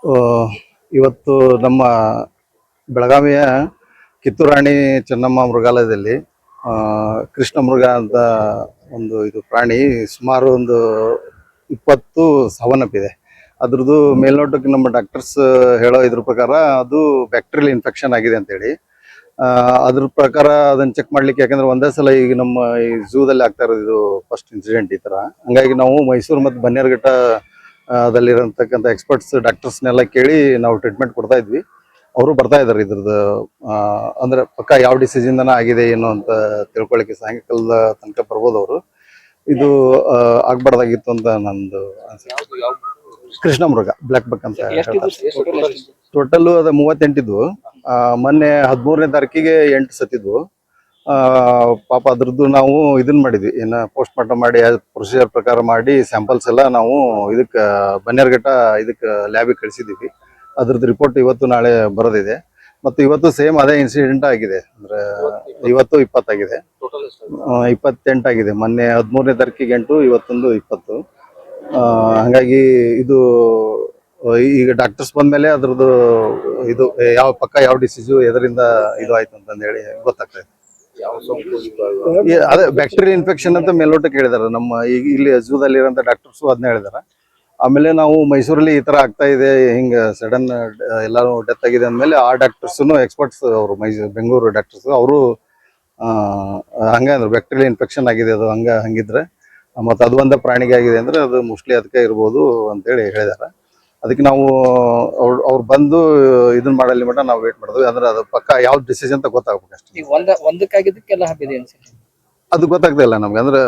ಆ, ಇವತ್ತು ನಮ್ಮ ಬೆಳಗಾವಿಯ ಕಿತ್ತೂರಾಣಿ ಚೆನ್ನಮ್ಮ ಮೃಗಾಲಯದಲ್ಲಿ ಆ, ಕೃಷ್ಣ ಮೃಗ ಅಂತ ಒಂದು ಇದು ಪ್ರಾಣಿ ಸುಮಾರು ಒಂದು 20 ಸಾವನ್ನಪ್ಪಿದೆ. ಅದ್ರದ್ದು ಮೇಲ್ನೋಟಕ್ಕೆ ನಮ್ಮ ಡಾಕ್ಟರ್ಸ್ ಹೇಳೋ ಇದ್ರ ಪ್ರಕಾರ ಅದು ಬ್ಯಾಕ್ಟೀರಿಯಲ್ ಇನ್ಫೆಕ್ಷನ್ ಆಗಿದೆ ಅಂತೇಳಿ. ಅದ್ರ ಪ್ರಕಾರ ಅದನ್ನ ಚೆಕ್ ಮಾಡ್ಲಿಕ್ಕೆ, ಯಾಕಂದ್ರೆ ಒಂದೇ ಸಲ ಈಗ ನಮ್ಮ ಈ ಝೂದಲ್ಲಿ ಆಗ್ತಾ ಇರೋದು ಇದು ಫಸ್ಟ್ ಇನ್ಸಿಡೆಂಟ್ ಈ ತರ. ಹಂಗಾಗಿ ನಾವು ಮೈಸೂರು ಮತ್ತು ಬನ್ನೇರುಘಟ್ಟ ದಲ್ಲಿರತಕ್ಕಂಥ ಎಕ್ಸ್ಪರ್ಟ್ಸ್ ಡಾಕ್ಟರ್ಸ್ನೆಲ್ಲ ಕೇಳಿ ನಾವು ಟ್ರೀಟ್ಮೆಂಟ್ ಕೊಡ್ತಾ ಇದ್ವಿ. ಅವರು ಬರ್ತಾ ಇದ್ದಾರೆ ಇದ್ರದ್ದು ಅಂದ್ರೆ ಪಕ್ಕ ಯಾವ ಡಿಸೀಸಿಂದನ ಆಗಿದೆ ಏನು ಅಂತ ತಿಳ್ಕೊಳ್ಳಿಕ್ಕೆ ಸಾಯಂಕಾಲದ ತನಕ ಬರ್ಬೋದು ಅವರು. ಇದು ಆಗ್ಬಾರ್ದಾಗಿತ್ತು ಅಂತ ನಂದು ಅನ್ಸುತ್ತೆ. ಕೃಷ್ಣ ಮೃಗ ಬ್ಲ್ಯಾಕ್ ಬಕ್ ಅಂತ ಟೋಟಲ್ ಅದ 38 ಇದ್ವು. ಮೊನ್ನೆ 13ನೇ ತಾರೀಕಿಗೆ 8 ಸತ್ತಿದ್ವು. ಪಾಪ ಅದ್ರದ್ದು ನಾವು ಇದನ್ನ ಮಾಡಿದ್ವಿ, ಏನ ಪೋಸ್ಟ್ ಮಾರ್ಟಮ್ ಮಾಡಿ ಪ್ರೊಸೀಜರ್ ಪ್ರಕಾರ ಮಾಡಿ ಸ್ಯಾಂಪಲ್ಸ್ ಎಲ್ಲ ನಾವು ಇದಕ್ಕೆ ಬನ್ನೇರುಘಟ್ಟ ಇದಕ್ಕೆ ಲ್ಯಾಬಿಗೆ ಕಳಿಸಿದ್ದೀವಿ. ಅದ್ರದ್ದು ರಿಪೋರ್ಟ್ ಇವತ್ತು ನಾಳೆ ಬರೋದಿದೆ. ಮತ್ತು ಇವತ್ತು ಸೇಮ್ ಅದೇ ಇನ್ಸಿಡೆಂಟ್ ಆಗಿದೆ, ಅಂದ್ರೆ ಇವತ್ತು 20 ಆಗಿದೆ, 28 ಆಗಿದೆ. ಮೊನ್ನೆ 13ನೇ ತಾರೀಕಿಗೆ 8, ಇವತ್ತೊಂದು 20. ಹಂಗಾಗಿ ಇದು ಈಗ ಡಾಕ್ಟರ್ಸ್ ಬಂದ್ಮೇಲೆ ಅದ್ರದ್ದು ಇದು ಯಾವ ಡಿಸೀಸು ಎದರಿಂದ ಇದು ಆಯ್ತು ಅಂತಂದು ಹೇಳಿ ಗೊತ್ತಾಗ್ತದೆ. ಅದೇ ಬ್ಯಾಕ್ಟೀರಿಯಲ್ ಇನ್ಫೆಕ್ಷನ್ ಅಂತ ಮೇಲ್ನೋಟಕ್ಕೆ ಹೇಳಿದಾರೆ ನಮ್ಮ ಈಗ ಇಲ್ಲಿ ಝೂದಲ್ಲಿ ಇರೋಂಥ ಡಾಕ್ಟರ್ಸು ಅದನ್ನ ಹೇಳಿದಾರೆ. ಆಮೇಲೆ ನಾವು ಮೈಸೂರಲ್ಲಿ ಈ ತರ ಆಗ್ತಾ ಇದೆ, ಹಿಂಗ ಸಡನ್ ಎಲ್ಲಾರು ಡೆತ್ ಆಗಿದೆ ಅಂದಮೇಲೆ ಆ ಡಾಕ್ಟರ್ಸ್ನು ಎಕ್ಸ್ಪರ್ಟ್ಸ್ ಅವರು ಬೆಂಗಳೂರು ಡಾಕ್ಟರ್ಸ್ ಅವರು ಹಂಗೆ ಅಂದ್ರೆ ಬ್ಯಾಕ್ಟೀರಿಯಲ್ ಇನ್ಫೆಕ್ಷನ್ ಆಗಿದೆ ಅದು ಹಂಗಿದ್ರೆ ಮತ್ತು ಅದು ಒಂದೇ ಪ್ರಾಣಿಗೆ ಆಗಿದೆ ಅಂದ್ರೆ ಅದು ಮೋಸ್ಟ್ಲಿ ಅದಕ್ಕೆ ಇರ್ಬೋದು ಅಂತೇಳಿ ಹೇಳಿದಾರೆ. ಅದಕ್ಕೆ ನಾವು ಅವ್ರು ಬಂದು ಇದನ್ನ ಮಾಡಲಿ ಮಟ್ಟ ನಾವು ವೇಟ್ ಮಾಡಿದ್ವಿ. ಅಂದ್ರೆ ಅದು ಪಕ್ಕ ಯಾವ ಡಿಸೀಸ್ ಅಂತ ಗೊತ್ತಾಗ್ಬೇಕು ಅಷ್ಟೇ. ಅದು ಗೊತ್ತಾಗ್ತಾ ಇಲ್ಲ ನಮ್ಗೆ. ಅಂದ್ರೆ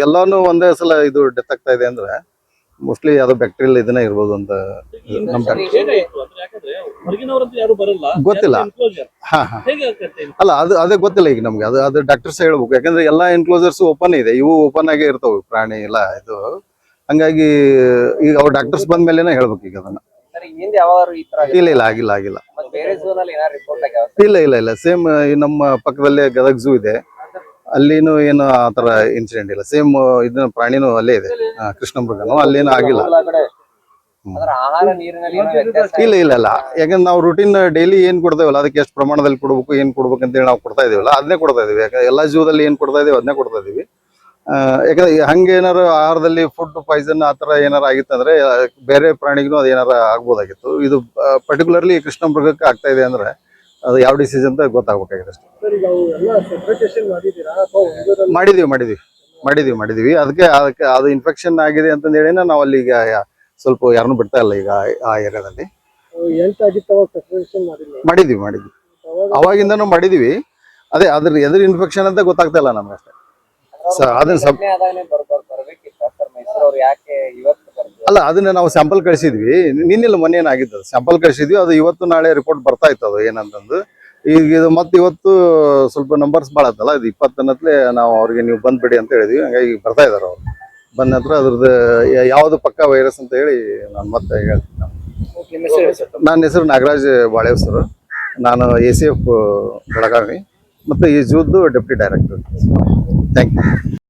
ಎಲ್ಲಾನು ಒಂದೇ ಸಲ ಇದು ಡೆತ್ ಆಗ್ತಾ ಇದೆ ಅಂದ್ರೆ ಮೋಸ್ಟ್ಲಿ ಅದು ಬ್ಯಾಕ್ಟೀರಿಯಲ್ ಇದನ್ನ ಇರ್ಬೋದು ಅಂತ ಗೊತ್ತಿಲ್ಲ. ಅಲ್ಲ ಅದೇ ಗೊತ್ತಿಲ್ಲ ಈಗ ನಮ್ಗೆ. ಅದು ಡಾಕ್ಟರ್ಸ್ ಹೇಳ್ಬೇಕು, ಯಾಕಂದ್ರೆ ಎಲ್ಲಾ ಎನ್ಕ್ಲೋಸರ್ಸ್ ಓಪನ್ ಇದೆ, ಇವು ಓಪನ್ ಆಗೇ ಇರ್ತಾವೆ ಪ್ರಾಣಿ ಎಲ್ಲ ಇದು. ಹಂಗಾಗಿ ಈಗ ಅವ್ರ ಡಾಕ್ಟರ್ಸ್ ಬಂದ ಮೇಲೆನೆ ಹೇಳ್ಬೇಕು ಈಗ ಅದನ್ನ. ಇಲ್ಲ ಆಗಿಲ್ಲ ಇಲ್ಲ ಸೇಮ್ ನಮ್ಮ ಪಕ್ಕದಲ್ಲೇ ಗದಗ ಝೂ ಇದೆ, ಅಲ್ಲಿನೂ ಏನು ಆತರ ಇನ್ಸಿಡೆಂಟ್ ಇಲ್ಲ. ಸೇಮ್ ಇದನ್ನ ಪ್ರಾಣಿನೂ ಅಲ್ಲೇ ಇದೆ, ಕೃಷ್ಣ ಮೃಗನು ಅಲ್ಲೇನು ಆಗಿಲ್ಲ. ಇಲ್ಲ ಯಾಕಂದ್ರೆ ನಾವು ರೂಟೀನ್ ಡೈಲಿ ಏನ್ ಕೊಡ್ತೇವಲ್ಲ ಅದಕ್ಕೆ ಎಷ್ಟು ಪ್ರಮಾಣದಲ್ಲಿ ಕೊಡ್ಬೇಕು, ಏನ್ ಕೊಡ್ಬೇಕು ಅಂತೇಳಿ ನಾವು ಕೊಡ್ತಾ ಇದೀವಲ್ಲ ಅದನ್ನೇ ಕೊಡ್ತಾ ಇದೀವಿ. ಯಾಕಂದ್ರೆ ಎಲ್ಲಾ ಝೂದಲ್ಲಿ ಏನ್ ಕೊಡ್ತಾ ಇದೀವಿ ಅದನ್ನೇ ಕೊಡ್ತಾ ಇದೀವಿ. ಯಾಕಂದ್ರೆ ಹಂಗೆ ಏನಾರು ಆಹಾರದಲ್ಲಿ ಫುಡ್ ಪಾಯ್ಸನ್ ಆತರ ಏನಾರ ಆಗಿತ್ತಂದ್ರೆ ಬೇರೆ ಪ್ರಾಣಿಗೂ ಅದು ಏನಾರ ಆಗ್ಬೋದಾಗಿತ್ತು. ಇದು ಪರ್ಟಿಕ್ಯುಲರ್ಲಿ ಕೃಷ್ಣ ಮೃಗಕ್ಕೆ ಆಗ್ತಾ ಇದೆ ಅಂದ್ರೆ ಅದು ಯಾವ ಡಿಸೀಸ್ ಅಂತ ಗೊತ್ತಾಗಬೇಕಾಗಿದೆ ಅಷ್ಟೇ. ಮಾಡಿದೀವಿ. ಅದಕ್ಕೆ ಅದು ಇನ್ಫೆಕ್ಷನ್ ಆಗಿದೆ ಅಂತಂದ ಹೇಳಿನ ನಾವು ಅಲ್ಲಿ ಈಗ ಸ್ವಲ್ಪ ಯಾರನ್ನು ಬಿಡ್ತಾ ಇಲ್ಲ ಈಗ ಆ ಏರಿಯಾದಲ್ಲಿ. ಮಾಡಿದ್ವಿ ಅವಾಗಿಂದನೂ ಮಾಡಿದೀವಿ. ಅದೇ ಎದ್ರ ಇನ್ಫೆಕ್ಷನ್ ಅಂತ ಗೊತ್ತಾಗ್ತಾ ಇಲ್ಲ ನಮ್ಗೆ ಅಷ್ಟೇ. ಅಲ್ಲ ಅದನ್ನ ನಾವು ಸ್ಯಾಂಪಲ್ ಕಳಿಸಿದ್ವಿ, ನಿನ್ನೆಲ್ಲ ಮೊನ್ನೆ ಏನಾಗಿದ್ದು ಸ್ಯಾಂಪಲ್ ಕಳಿಸಿದ್ವಿ. ಅದು ಇವತ್ತು ನಾಳೆ ರಿಪೋರ್ಟ್ ಬರ್ತಾ ಇತ್ತು ಅದು ಏನಂತಂದು. ಈಗ ಇದು ಮತ್ತೆ ಇವತ್ತು ಸ್ವಲ್ಪ ನಂಬರ್ಸ್ ಭಾಳ ಆಯ್ತಲ್ಲ, ಇದು 20 ಅನ್ನತ್ಲೆ ನಾವು ಅವ್ರಿಗೆ ನೀವು ಬಂದ್ಬಿಡಿ ಅಂತ ಹೇಳಿದ್ವಿ. ಹಂಗಾಗಿ ಬರ್ತಾ ಇದಾರೆ ಅವ್ರು. ಬಂದ ನಂತರ ಅದ್ರದ್ದು ಯಾವ್ದು ಪಕ್ಕ ವೈರಸ್ ಅಂತ ಹೇಳಿ ನಾನು ಮತ್ತೆ ಹೇಳ್ತೀನಿ. ನನ್ನ ಹೆಸರು ನಾಗರಾಜ್ ಬಾಳೆವ್ ಸರ್. ನಾನು ACF ಬೆಳಗಾವಿ ಮತ್ತು ಈ ಝೂದ್ದು ಡೆಪ್ಟಿ ಡೈರೆಕ್ಟರ್. Thank you.